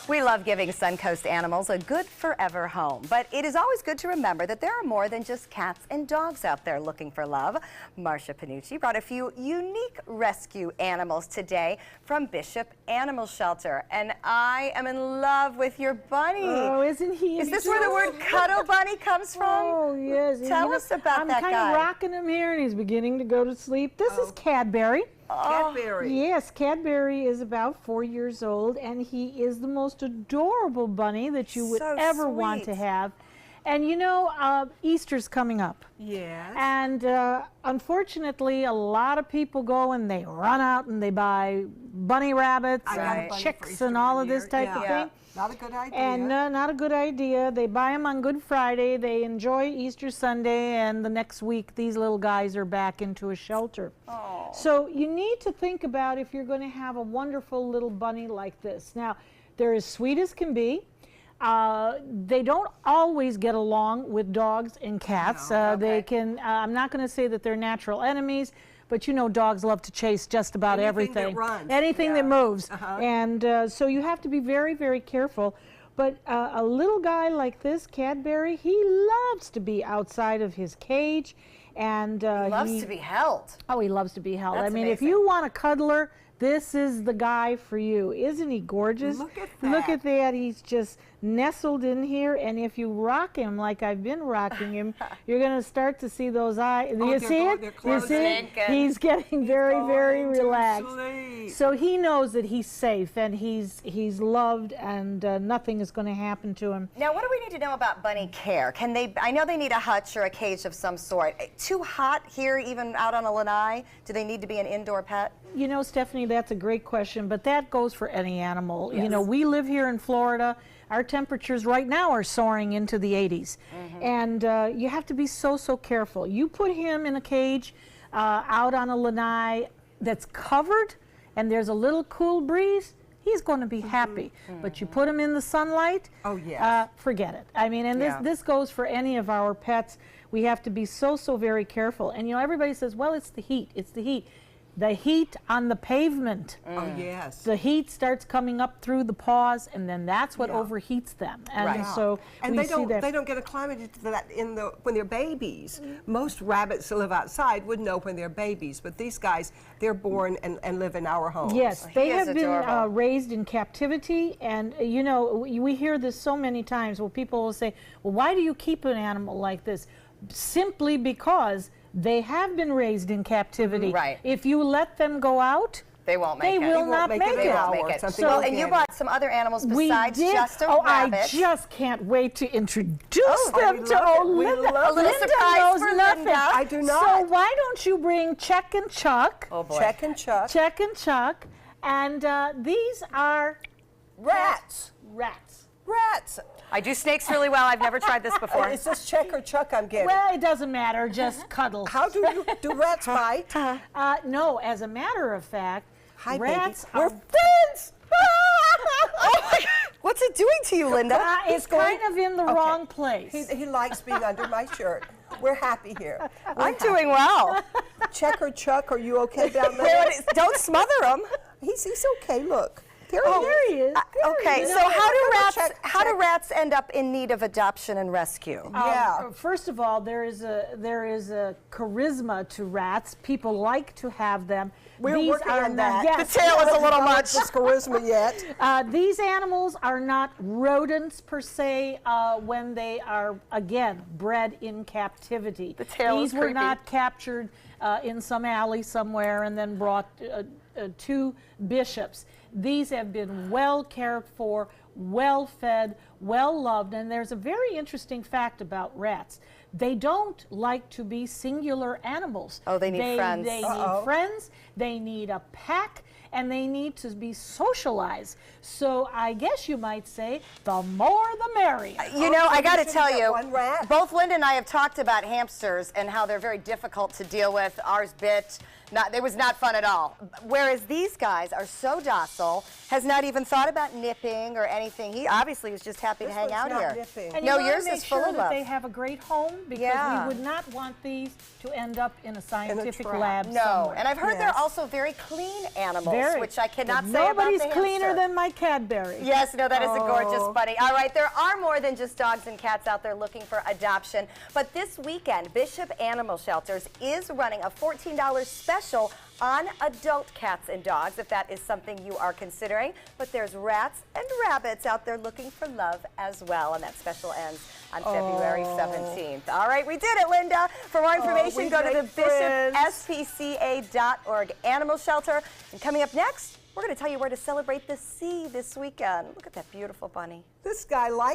We love giving Suncoast animals a good forever home, but it is always good to remember that there are more than just cats and dogs out there looking for love. Marcia Panucci brought a few unique rescue animals today from Bishop Animal Shelter, and I am in love with your bunny. Oh, isn't he? Is this where the word cuddle bunny comes from? Oh, yes. Tell us about that guy. I'm kind of rocking him here, and he's beginning to go to sleep. This is Cadbury. Cadbury. Yes, Cadbury is about 4 years old, and he is the most adorable bunny that you would ever want to have. And you know, Easter's coming up. Yes. And unfortunately, a lot of people go and they run out and they buy bunny rabbits and chicks and all of this type of thing. Not a good idea. And not a good idea. They buy them on Good Friday. They enjoy Easter Sunday, and the next week these little guys are back into a shelter. Oh. So you need to think about if you're going to have a wonderful little bunny like this. Now, they're as sweet as can be. They don't always get along with dogs and cats. They can, I'm not going to say that they're natural enemies, but you know dogs love to chase just about everything. Anything that runs. Anything that moves. And so you have to be very, very careful. But a little guy like this, Cadbury, he loves to be outside of his cage. And he loves to be held. Oh, he loves to be held. That's I mean, amazing. if you want a cuddler, this is the guy for you. Isn't he gorgeous? Look at that. Look at that. He's just nestled in here, and if you rock him like I've been rocking him, you're going to start to see those eyes. You see it? You see it? He's getting very, very relaxed. So he knows that he's safe and he's loved, and nothing is going to happen to him. Now, what do we need to know about bunny care? Can they? I know they need a hutch or a cage of some sort. Too hot here, even out on a lanai? Do they need to be an indoor pet? You know, Stephanie, that's a great question, but that goes for any animal. Yes. You know, we live here in Florida. Our temperatures right now are soaring into the 80s. And you have to be so careful. You put him in a cage out on a lanai that's covered and there's a little cool breeze, he's going to be happy. But you put him in the sunlight, forget it. I mean, and this goes for any of our pets. We have to be so very careful. And you know, everybody says, well, it's the heat, it's the heat. The heat on the pavement. Oh, yes. The heat starts coming up through the paws, and then that's what overheats them. And so and we see that. they don't get acclimated to that when they're babies. Most rabbits that live outside would know when they're babies, but these guys, they're born and live in our homes. Yes, they have been adorable. raised in captivity, and you know, we hear this so many times where people will say, well, why do you keep an animal like this? Simply because they have been raised in captivity. Right. If you let them go out, they won't make they it. will not make it. They won't make it. So, and you brought some other animals besides just a rabbit. I just can't wait to introduce them to Linda. A little surprise knows for nothing. Linda. I do not. So why don't you bring Check and Chuck? Oh boy. Check and Chuck. Check and Chuck. And these are Rats. Rats. Rats. I do snakes really well. I've never tried this before. Is this Check or Chuck I'm getting? Well, it doesn't matter. Just cuddle. How do rats bite? No, as a matter of fact, Hi, rats baby. are We're friends. What's it doing to you, Linda? it's kind of in the wrong place. He likes being under my shirt. We're happy here. I'm doing well. Check or Chuck, are you okay down there? Don't smother him. He's okay. Look. There There he is. Okay, so how do rats end up in need of adoption and rescue? First of all, there is a charisma to rats. People like to have them. We're working on that. Yes, the tail is a little much. This charisma yet. These animals are not rodents per se when they are, again, bred in captivity. The tail is These were creepy. not captured in some alley somewhere and then brought to bishops. These have been well cared for, well fed, well loved, and there's a very interesting fact about rats. They don't like to be singular animals. Oh, they need friends. They need friends, they need a pack, and they need to be socialized. So I guess you might say, the more the merrier. You know, I got to tell you, one rat. both Linda and I have talked about hamsters and how they're very difficult to deal with. Ours bit. It was not fun at all. Whereas these guys are so docile, has not even thought about nipping or anything. He obviously was just happy to hang out here. Nipping. And No, you wanna yours make is full sure of that love. they have a great home, because Yeah. we would not want these to end up in a scientific trap. lab No, somewhere. and I've heard they're Yes. also very clean animals, Very. which I cannot But say about the nobody's hamster. cleaner than my Cadbury. Yes, no, that is a gorgeous Oh. bunny. All right, there are more than just dogs and cats out there looking for adoption. But this weekend, Bishop Animal Shelters is running a $14 special on adult cats and dogs, if that is something you are considering. But there's rats and rabbits out there looking for love as well. And that special ends on February 17th. All right, we did it, Linda. For more information, we go to the make friends. bishopspca.org animal shelter. And coming up next, we're going to tell you where to celebrate the sea this weekend. Look at that beautiful bunny. This guy likes